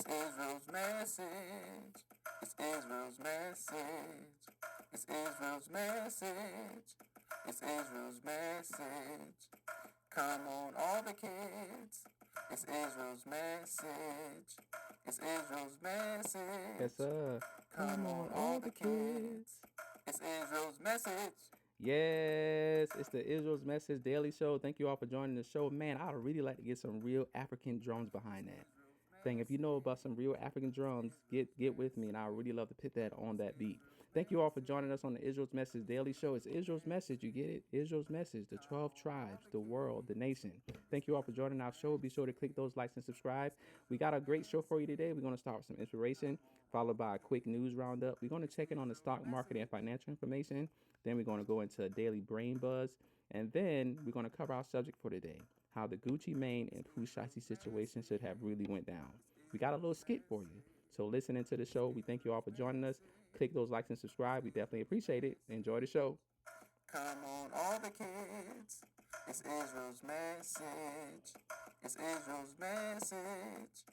It's Israel's message. It's Israel's message. It's Israel's message. It's Israel's message. Come on, all the kids. It's Israel's message. It's Israel's message. Yes, sir. Come on, all the kids. It's Israel's message. Yes, it's the Israel's Message Daily Show. Thank you all for joining the show. Man, I'd really like to get some real African drums behind that thing. If you know about some real African drums, get with me, and I would really love to put that on that beat. Thank you all for joining us on the Israel's Message Daily Show. It's Israel's Message, you get it? Israel's Message, the 12 tribes, the world, the nation. Thank you all for joining our show. Be sure to click those likes and subscribe. We got a great show for you today. We're going to start with some inspiration, followed by a quick news roundup. We're going to check in on the stock market and financial information. Then we're going to go into a daily brain buzz. And then we're going to cover our subject for today, how the Gucci Mane and Pooh Shiesty situation should have really went down. We got a little skit for you. So listen into the show. We thank you all for joining us. Click those likes and subscribe. We definitely appreciate it. Enjoy the show. Come on, all the kids. It's Israel's message. It's Israel's message.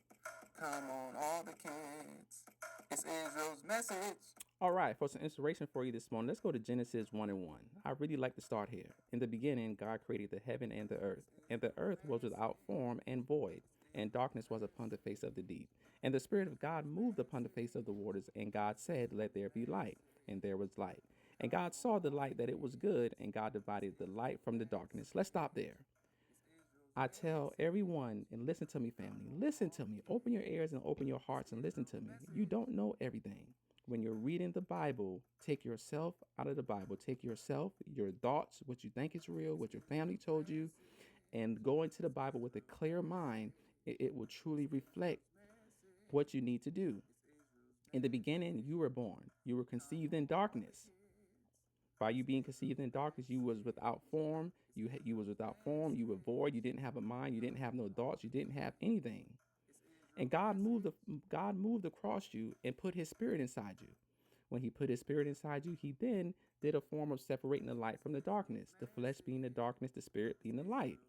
Come on, all the kids. It's Israel's message. All right, for some inspiration for you this morning, let's go to Genesis 1 and 1. I really like to start here. In the beginning, God created the heaven and the earth was without form and void, and darkness was upon the face of the deep. And the Spirit of God moved upon the face of the waters, and God said, "Let there be light," and there was light. And God saw the light that it was good, and God divided the light from the darkness. Let's stop there. I tell everyone, and listen to me, family, listen to me. Open your ears and open your hearts and listen to me. You don't know everything. When you're reading the Bible, take yourself out of the Bible. Take yourself, your thoughts, what you think is real, what your family told you, and go into the Bible with a clear mind. It will truly reflect what you need to do. In the beginning, you were born. You were conceived in darkness. By you being conceived in darkness, you was without form. You was without form. You were void. You didn't have a mind. You didn't have no thoughts. You didn't have anything. And God moved across you and put His Spirit inside you. When He put His Spirit inside you, He then did a form of separating the light from the darkness. The flesh being the darkness, the Spirit being the light.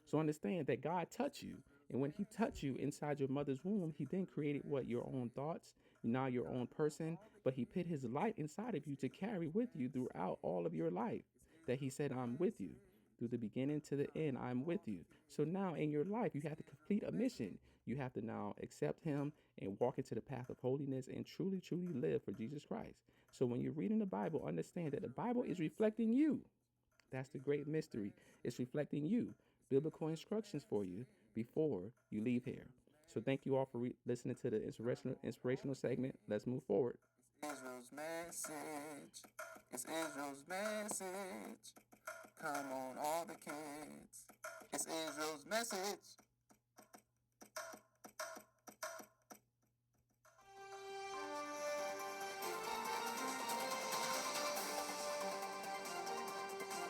So understand that God touched you. And when He touched you inside your mother's womb, He then created what? Your own thoughts, now your own person. But He put His light inside of you to carry with you throughout all of your life. That He said, "I'm with you. Through the beginning to the end, I'm with you." So now in your life, you have to complete a mission. You have to now accept Him and walk into the path of holiness and truly, truly live for Jesus Christ. So when you're reading the Bible, understand that the Bible is reflecting you. That's the great mystery. It's reflecting you. Biblical instructions for you before you leave here. So thank you all for listening to the inspirational segment. Let's move forward. Israel's message. It's Israel's message. Come on, all the kids. It's Israel's message.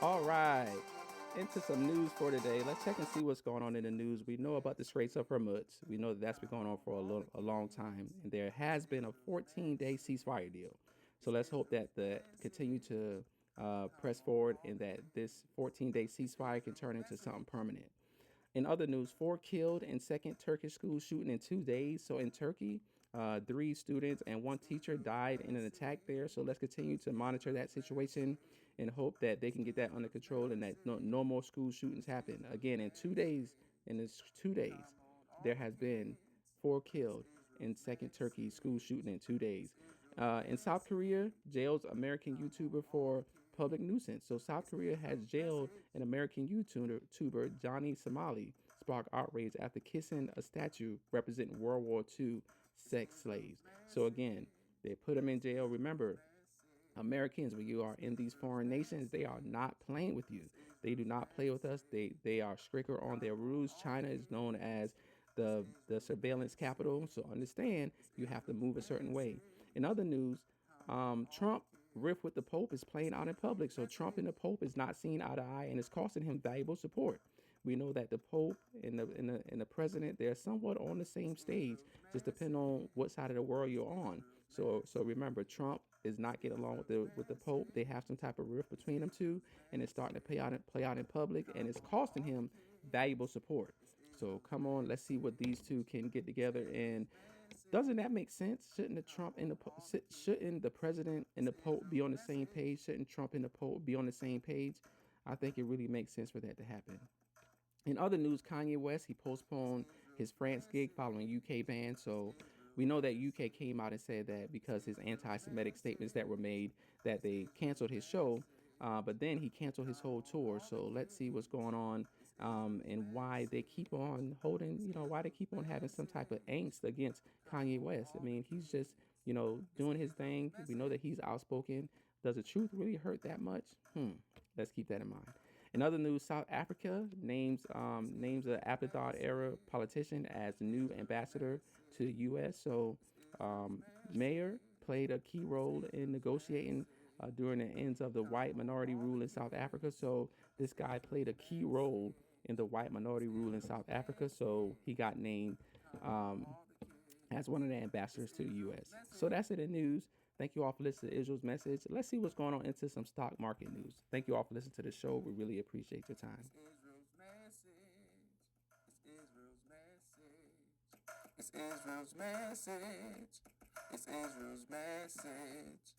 All right, into some news for today. Let's check and see what's going on in the news. We know about the Straits of Hormuz. We know that that's been going on for a long time, and there has been a 14-day ceasefire deal. So let's hope that the continue to press forward and that this 14-day ceasefire can turn into something permanent. In other news, 4 killed in second Turkish school shooting in 2 days. So in Turkey, 3 students and 1 teacher died in an attack there. So let's continue to monitor that situation and hope that they can get that under control and that no more school shootings happen. Again, in 2 days, there has been 4 killed in second Turkey school shooting in 2 days. In South Korea, jails American YouTuber for public nuisance. So South Korea has jailed an American YouTuber, Johnny Somali, sparked outrage after kissing a statue representing World War II sex slaves. So again, they put him in jail. Remember, Americans, when you are in these foreign nations, they are not playing with you. They do not play with us. They are stricter on their rules. China is known as the surveillance capital. So understand, you have to move a certain way. In other news, Trump rift with the Pope is playing out in public. So Trump and the Pope is not seen eye to eye, and it's costing him valuable support. We know that the Pope and the president, they're somewhat on the same stage, just depending on what side of the world you're on. So remember, Trump is not getting along with the Pope. They have some type of rift between them two, and it's starting to play out in public, and it's costing him valuable support. So come on, let's see what these two can get together and Doesn't that make sense? Shouldn't the Trump and the shouldn't the president and the Pope be on the same page? Shouldn't Trump and the Pope be on the same page? I think it really makes sense for that to happen. In other news, Kanye West, he postponed his France gig following UK ban. So we know that UK came out and said that because his anti-Semitic statements that were made, that they canceled his show. But then he canceled his whole tour. So let's see what's going on, and why they keep on holding, why they keep on having some type of angst against Kanye West. I mean, he's just, doing his thing. We know that he's outspoken. Does the truth really hurt that much? Let's keep that in mind. In other news, South Africa names an apartheid era politician as the new ambassador to the U.S. So, Mayor played a key role in negotiating during the ends of the white minority rule in South Africa. So, this guy played a key role in the white minority rule in South Africa. So, he got named um, as one of the ambassadors to the U.S. So, that's it in news. Thank you all for listening to Israel's Message. Let's see what's going on into some stock market news. Thank you all for listening to the show. We really appreciate your time. It's Israel's message. It's Israel's message.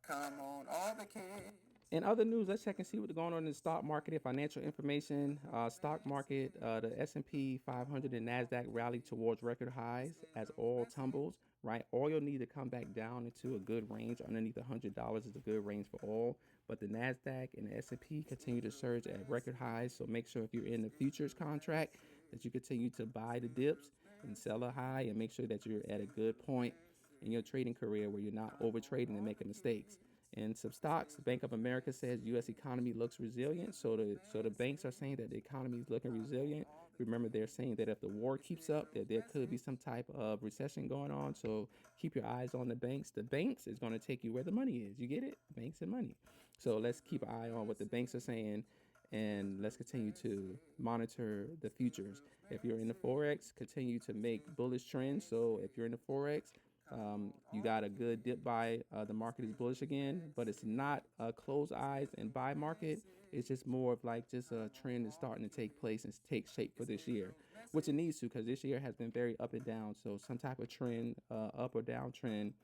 Come on, all the kids. In other news, let's check and see what's going on in the stock market and financial information. Stock market, the S&P 500 and NASDAQ rally towards record highs as oil tumbles, right? Oil need to come back down into a good range. Underneath $100 is a good range for oil. But the NASDAQ and the S&P continue to surge at record highs. So make sure if you're in the futures contract that you continue to buy the dips and sell a high, and make sure that you're at a good point in your trading career where you're not over trading and making mistakes. And some stocks, Bank of America says U.S. economy looks resilient. So the banks are saying that the economy is looking resilient. Remember, they're saying that if the war keeps up, that there could be some type of recession going on. So keep your eyes on the banks. The banks is going to take you where the money is. You get it? Banks and money. So let's keep an eye on what the banks are saying, and let's continue to monitor the futures. If you're in the Forex, continue to make bullish trends. So if you're in the Forex, you got a good dip buy. The market is bullish again, but it's not a close eyes and buy market. It's just more of like just a trend that's starting to take place and take shape for this year, which it needs to, because this year has been very up and down. So some type of trend, up or down trend.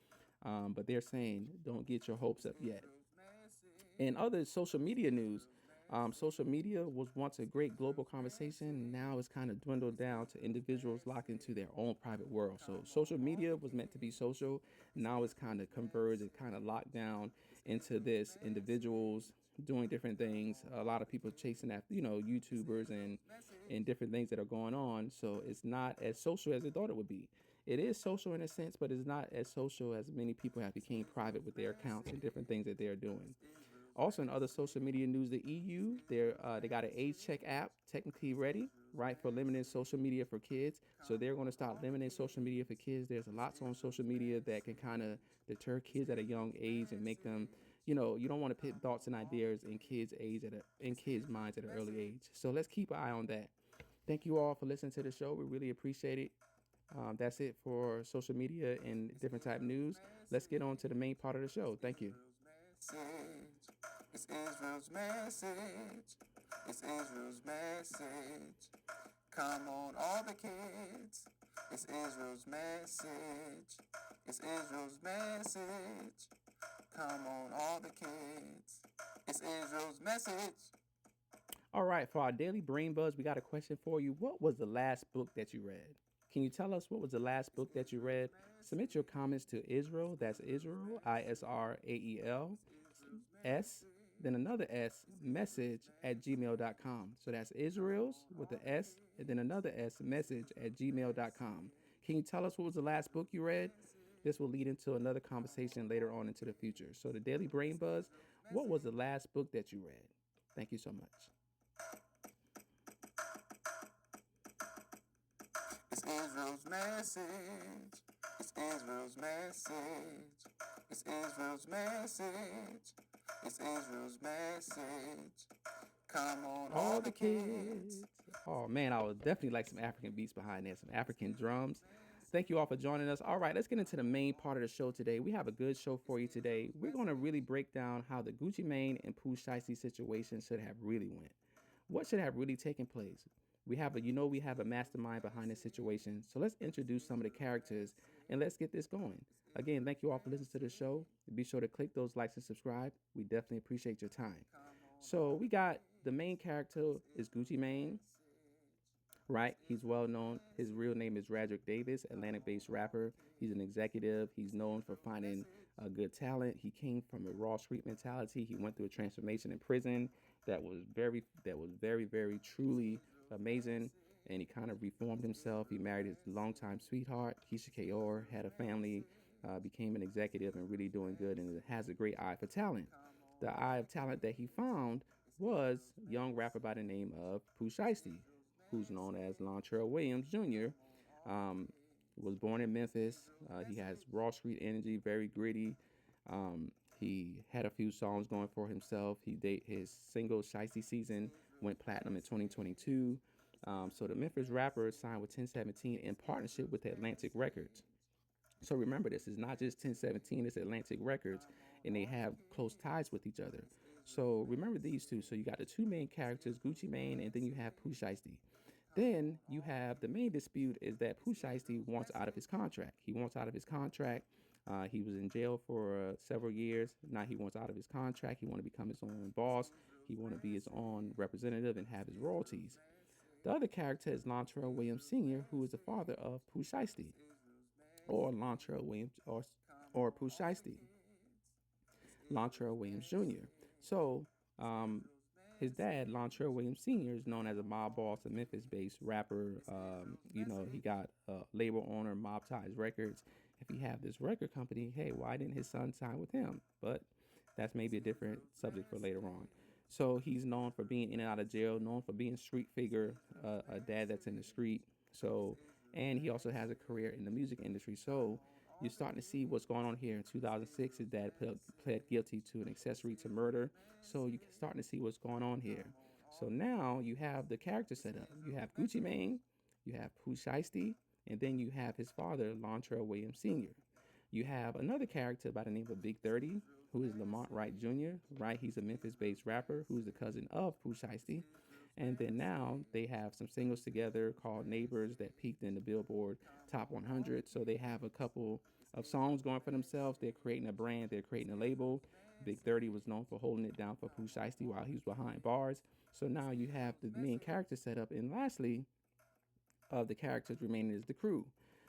But they're saying don't get your hopes up yet. In other social media news, social media was once a great global conversation. Now it's kind of dwindled down to individuals locked into their own private world. So social media was meant to be social. Now it's kind of converged and kind of locked down into this individuals doing different things. A lot of people chasing after, YouTubers and different things that are going on. So it's not as social as they thought it would be. It is social in a sense, but it's not as social as many people have become private with their accounts and different things that they're doing. Also, in other social media news, the EU, they got an age check app technically ready, right, for limiting social media for kids. So they're going to start limiting social media for kids. There's lots on social media that can kind of deter kids at a young age and make them, you don't want to put thoughts and ideas in kids' minds at an early age. So let's keep an eye on that. Thank you all for listening to the show. We really appreciate it. That's it for social media and different type news. Let's get on to the main part of the show. Thank you. It's Israel's message. It's Israel's message. Come on, all the kids. It's Israel's message. It's Israel's message. Come on, all the kids. It's Israel's message. All right, for our daily brain buzz, we got a question for you. What was the last book that you read? Can you tell us what was the last book that you read? Submit your comments to Israel. That's Israel, ISRAEL, S, then another S, message at gmail.com. So that's Israel's with the S, and then another S, message at gmail.com. Can you tell us what was the last book you read? This will lead into another conversation later on into the future. So the Daily Brain Buzz, what was the last book that you read? Thank you so much. It's Israel's message. It's Israel's message. It's Israel's message. It's Israel's message. Come on, all the kids. Oh man, I would definitely like some African beats behind that, some African drums. Thank you all for joining us. All right, let's get into the main part of the show today. We have a good show for you today. We're going to really break down how the Gucci Mane and Pooh Shiesty situation should have really went. What should have really taken place? We have a mastermind behind this situation. So let's introduce some of the characters and let's get this going. Again, thank you all for listening to the show. Be sure to click those likes and subscribe. We definitely appreciate your time. So we got the main character is Gucci Mane, right? He's well known. His real name is Radrick Davis, Atlantic-based rapper. He's an executive. He's known for finding good talent. He came from a Raw Street mentality. He went through a transformation in prison that was very truly amazing. And he kind of reformed himself. He married his longtime sweetheart, Keisha Kaur, had a family, became an executive, and really doing good. And has a great eye for talent. The eye of talent that he found was a young rapper by the name of Pooh Shiesty, who's known as Lontrell Williams Jr. Um, was born in Memphis. He has Raw Street energy, very gritty. He had a few songs going for himself. His single "Shiesty Season" went platinum in 2022. So the Memphis rapper signed with 1017 in partnership with Atlantic Records. So remember, this is not just 1017; it's Atlantic Records, and they have close ties with each other. So remember these two. So you got the two main characters, Gucci Mane, and then you have Pooh Shiesty. Then you have the main dispute is that Pooh Shiesty wants out of his contract. He wants out of his contract. He was in jail for several years. Now he wants out of his contract. He want to become his own boss. He want to be his own representative and have his royalties. The other character is Lontrell Williams Sr., who is the father of Pooh Shiesty, or Lontrell Williams, or Pooh Shiesty, Lontrell Williams Jr. So his dad, Lontrell Williams Sr., is known as a mob boss, a Memphis-based rapper. He got label owner, Mob Ties Records. If he have this record company, hey, why didn't his son sign with him? But that's maybe a different subject for later on. So he's known for being in and out of jail, known for being a street figure, a dad that's in the street. So, and he also has a career in the music industry. So you're starting to see what's going on here. In 2006, his dad pled guilty to an accessory to murder. So you're starting to see what's going on here. So now you have the character set up. You have Gucci Mane, you have Pooh Shiesty, and then you have his father, Lontrell Williams Sr. You have another character by the name of Big 30, who is Lamont Wright Jr., right? He's a Memphis-based rapper who's the cousin of Pooh Shiesty. And then now they have some singles together called Neighbors that peaked in the Billboard Top 100. So they have a couple of songs going for themselves. They're creating a brand. They're creating a label. Big 30 was known for holding it down for Pooh Shiesty while he was behind bars. So now you have the main character set up. And lastly, of the characters remaining is the crew.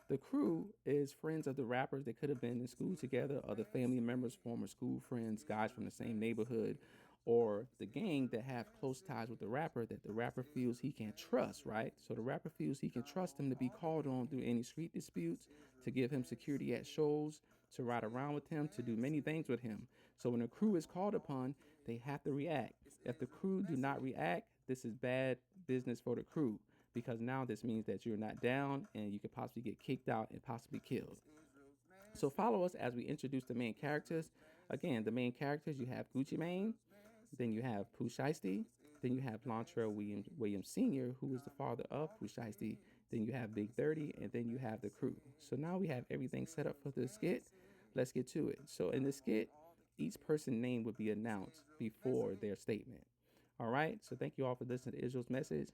The crew is friends of the rappers that could have been in school together, other family members, former school friends, guys from the same neighborhood, or the gang that have close ties with the rapper that the rapper feels he can trust, right? So the rapper feels he can trust him to be called on through any street disputes, to give him security at shows, to ride around with him, to do many things with him. So when a crew is called upon, they have to react. If the crew do not react, this is bad business for the crew, because now this means that you're not down and you could possibly get kicked out and possibly killed. So follow us as we introduce the main characters. Again, the main characters, you have Gucci Mane, then you have Pooh Shiesty, then you have Lontrell Williams Sr., who is the father of Pooh Shiesty, then you have Big 30, and then you have the crew. So now we have everything set up for the skit. Let's get to it. So in the skit, each person's name would be announced before their statement. All right, so thank you all for listening to Israel's message.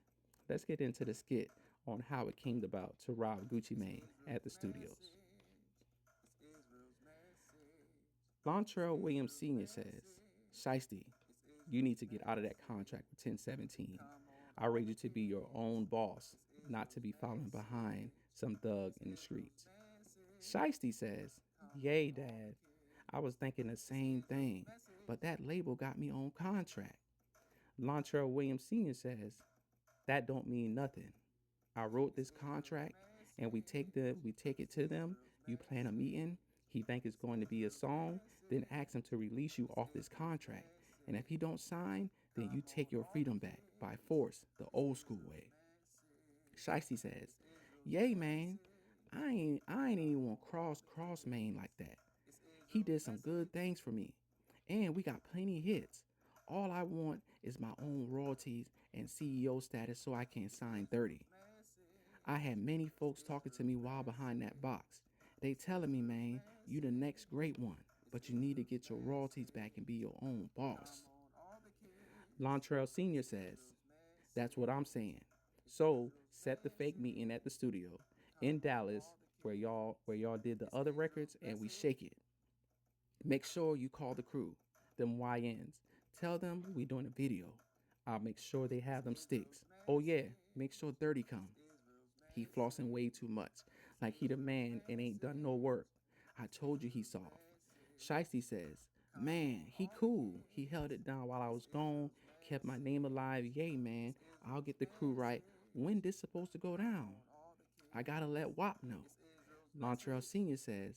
Let's get into the skit on how it came about to rob Gucci Mane at the studios. Lontrell Williams Sr. says, Shiesty, you need to get out of that contract with 1017. I raise you to be your own boss, not to be following behind some thug in the streets. Shiesty says, Yay, Dad. I was thinking the same thing, but that label got me on contract. Lontrell Williams Sr. says, that don't mean nothing. I wrote this contract and we take it to them. You plan a meeting. He think it's going to be a song, then ask him to release you off this contract. And if he don't sign, then you take your freedom back by force, the old school way. Shiesty says, Yay, man. I ain't even want cross Maine like that. He did some good things for me. And we got plenty hits. All I want is my own royalties and CEO status so I can sign 30. I had many folks talking to me while behind that box. They telling me, man, you the next great one, but you need to get your royalties back and be your own boss. Lontrell Sr. says, that's what I'm saying. So set the fake meeting at the studio in Dallas where y'all did the other records, and we shake it. Make sure you call the crew, them YNs. Tell them we doing a video. I'll make sure they have them sticks. Oh yeah, make sure Dirty come. He flossing way too much, like he the man and ain't done no work. I told you he soft. Shiesty says, man, he cool. He held it down while I was gone, kept my name alive. Yay, man, I'll get the crew right. When this supposed to go down? I gotta let WAP know. Montreal Senior says,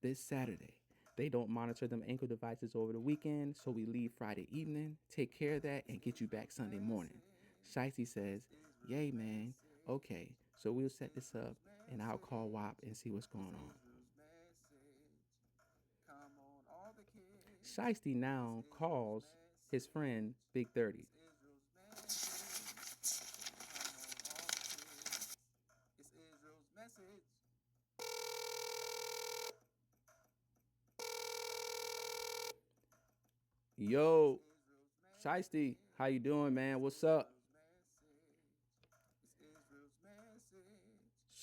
this Saturday. They don't monitor them ankle devices over the weekend, so we leave Friday evening, take care of that, and get you back Sunday morning. Shiesty says, yay, man. Okay, so we'll set this up, and I'll call WAP and see what's going on. Shiesty now calls his friend Big 30. Yo, Shiesty, how you doing, man? What's up?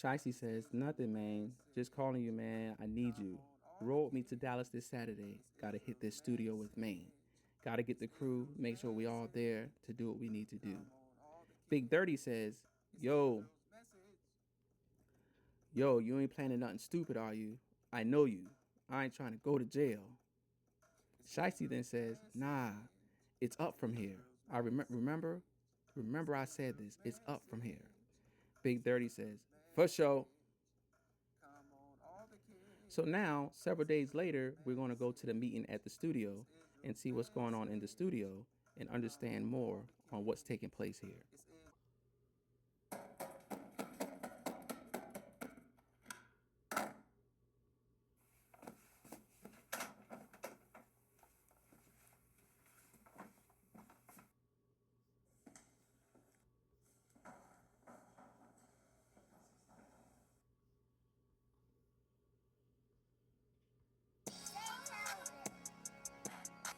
Shiesty says, nothing, man. Just calling you, man. I need you. Roll with me to Dallas this Saturday. Gotta hit this studio with Maine. Gotta get the crew, make sure we all there to do what we need to do. Big Dirty says, yo, you ain't planning nothing stupid, are you? I know you. I ain't trying to go to jail. Shiesty then says, nah, it's up from here. I remember I said this. It's up from here. Big Dirty says, for sure. So now, several days later, we're going to go to the meeting at the studio and see what's going on in the studio and understand more on what's taking place here.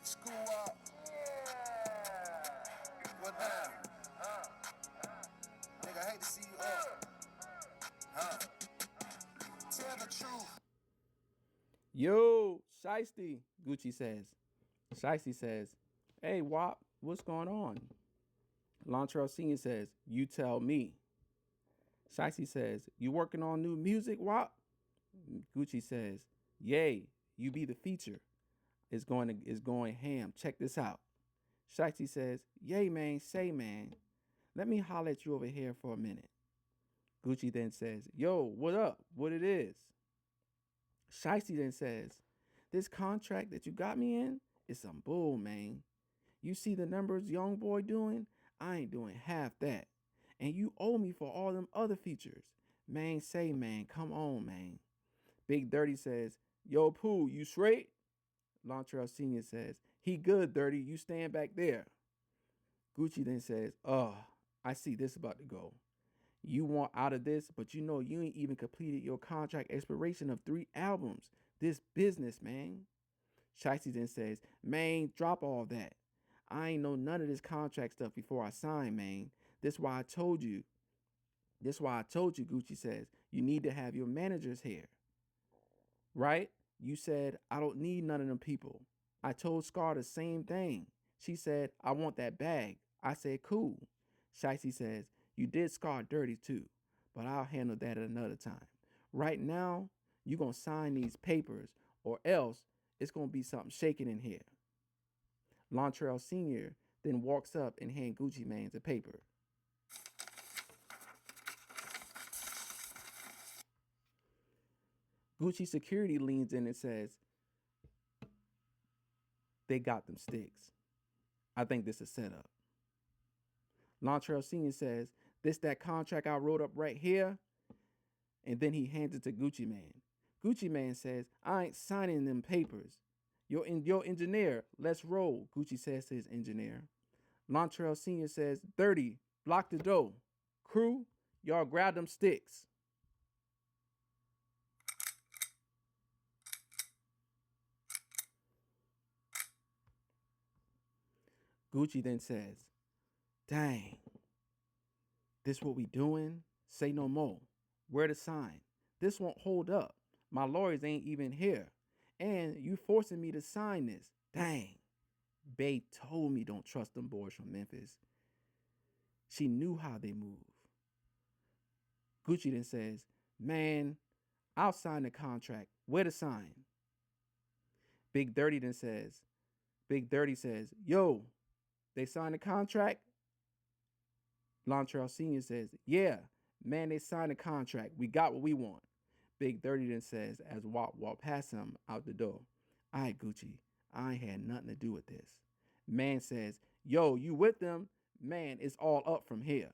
School up. What now? Nigga, I hate to see you up. Tell the truth. Yo, Shiesty, Gucci says. Shiesty says, hey, WAP, what's going on? Lantrell Sr. says, you tell me. Shiesty says, you working on new music, WAP? Gucci says, yay, you be the feature. It's going ham. Check this out. Shiesty says, yay, man, say, man. Let me holler at you over here for a minute. Gucci then says, yo, what up? What it is? Shiesty then says, this contract that you got me in is some bull, man. You see the numbers young boy doing? I ain't doing half that. And you owe me for all them other features. Man, say, man, come on, man. Big Dirty says, yo, Pooh, you straight? Lantrell Sr. says, he good, Dirty. You stand back there. Gucci then says, I see this about to go. You want out of this, but you know you ain't even completed your contract expiration of 3 albums. This business, man. Shiesty then says, man, drop all that. I ain't know none of this contract stuff before I signed, man. This why I told you, Gucci says, you need to have your managers here. Right? You said, I don't need none of them people. I told Scar the same thing. She said, I want that bag. I said, cool. Shiesty says, you did Scar dirty too, but I'll handle that at another time. Right now, you going to sign these papers or else it's going to be something shaking in here. Lantrell Sr. then walks up and hand Gucci Mane the paper. Gucci security leans in and says, they got them sticks. I think this is set up. Lantrell Sr. says, this that contract I wrote up right here? And then he hands it to Gucci Mane. Gucci Mane says, I ain't signing them papers. Your engineer, let's roll, Gucci says to his engineer. Lantrell Sr. says, 30, block the door. Crew, y'all grab them sticks. Gucci then says, dang, this what we doing? Say no more. Where to sign? This won't hold up. My lawyers ain't even here. And you forcing me to sign this. Dang. Bae told me don't trust them boys from Memphis. She knew how they move. Gucci then says, man, I'll sign the contract. Where to sign? Big Dirty says, yo, they signed the contract? Lontrell Sr. says, yeah, man, they signed the contract. We got what we want. Big Dirty then says, as Wop walked past him out the door, all right, Gucci, I ain't had nothing to do with this. Man says, yo, you with them? Man, it's all up from here.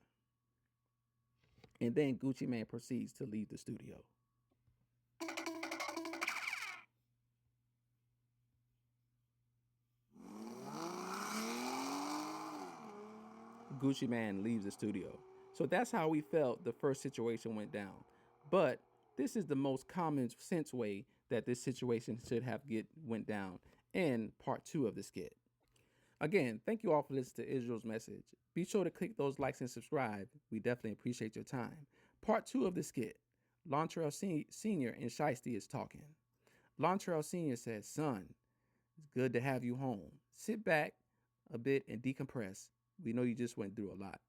And then Gucci Man proceeds to leave the studio. Gucci Man leaves the studio. So that's how we felt the first situation went down. But this is the most common sense way that this situation should have went down in part 2 of the skit. Again, thank you all for listening to Israel's message. Be sure to click those likes and subscribe. We definitely appreciate your time. Part 2 of the skit. Lontrell Sr. and Shiesty is talking. Lontrell Sr. says, son, it's good to have you home. Sit back a bit and decompress. We know you just went through a lot.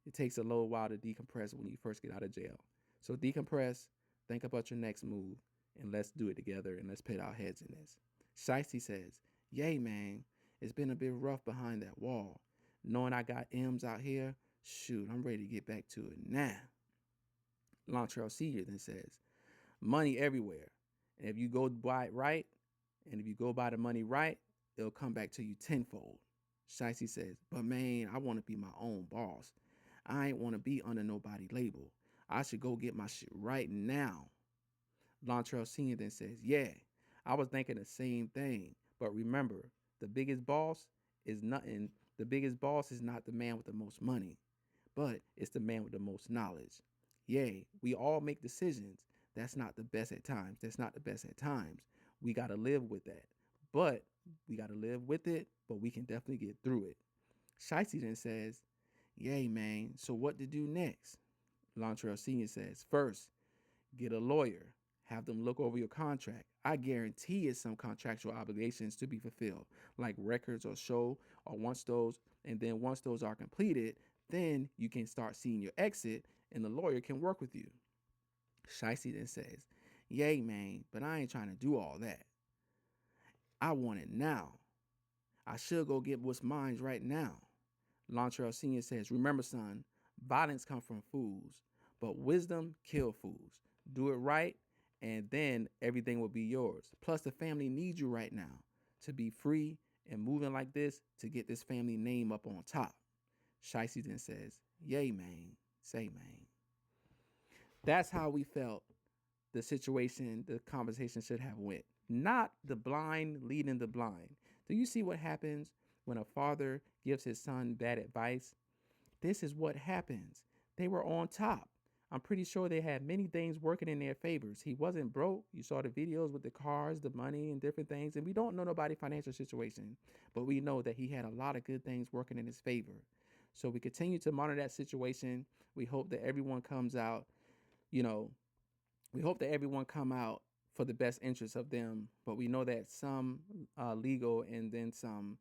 It takes a little while to decompress when you first get out of jail. So decompress, think about your next move, and let's do it together and let's put our heads in this. Shiesty says, yay, man, it's been a bit rough behind that wall. Knowing I got M's out here, shoot, I'm ready to get back to it now. Lontrell Sr. then says, money everywhere. And if you go buy it right, and if you go buy the money right, it'll come back to you tenfold. Shiesty says, but man, I want to be my own boss. I ain't want to be under nobody's label. I should go get my shit right now. Lontrell Sr. then says, yeah, I was thinking the same thing. But remember, the biggest boss is not the man with the most money, but it's the man with the most knowledge. Yay, we all make decisions. That's not the best at times. We got to live with that. But we got to live with it, but we can definitely get through it. Shiesty then says, yay, man, so what to do next? Lontrell Sr. says, first, get a lawyer. Have them look over your contract. I guarantee it's some contractual obligations to be fulfilled, like records or show, once those are completed, then you can start seeing your exit and the lawyer can work with you. Shiesty then says, yay, man, but I ain't trying to do all that. I want it now. I should go get what's mine right now. Lontrell Sr. says, remember, son, violence comes from fools, but wisdom kills fools. Do it right, and then everything will be yours. Plus, the family needs you right now to be free and moving like this to get this family name up on top. Shiesty then says, yay, man, say, man. That's how we felt the conversation should have went. Not the blind leading the blind. Do you see what happens when a father gives his son bad advice? This is what happens. They were on top. I'm pretty sure they had many things working in their favors. He wasn't broke. You saw the videos with the cars, the money, and different things. And we don't know nobody's financial situation, but we know that he had a lot of good things working in his favor. So we continue to monitor that situation. We hope that everyone comes out, we hope that everyone come out for the best interest of them. But we know that some legal and then some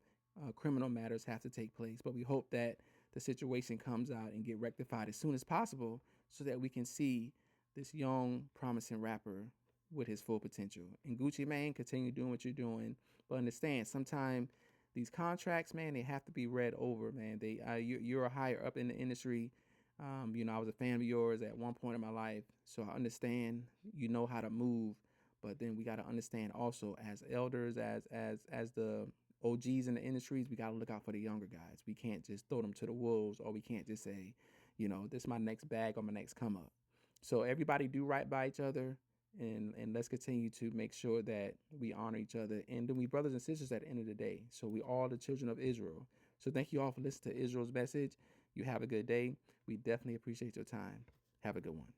criminal matters have to take place. But we hope that the situation comes out and get rectified as soon as possible so that we can see this young, promising rapper with his full potential. And Gucci Mane, continue doing what you're doing. But understand, sometimes these contracts, man, they have to be read over, man. You're higher up in the industry. I was a fan of yours at one point in my life, so I understand you know how to move. But then we got to understand also, as elders, as the OGs in the industries, we got to look out for the younger guys. We can't just throw them to the wolves, or we can't just say, this is my next bag or my next come up. So everybody do right by each other, and let's continue to make sure that we honor each other. And then we brothers and sisters at the end of the day. So we all the children of Israel. So thank you all for listening to Israel's message. You have a good day. We definitely appreciate your time. Have a good one.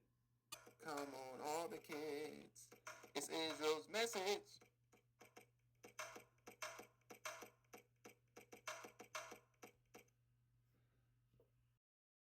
Come on, all the kids. It's Israel's message.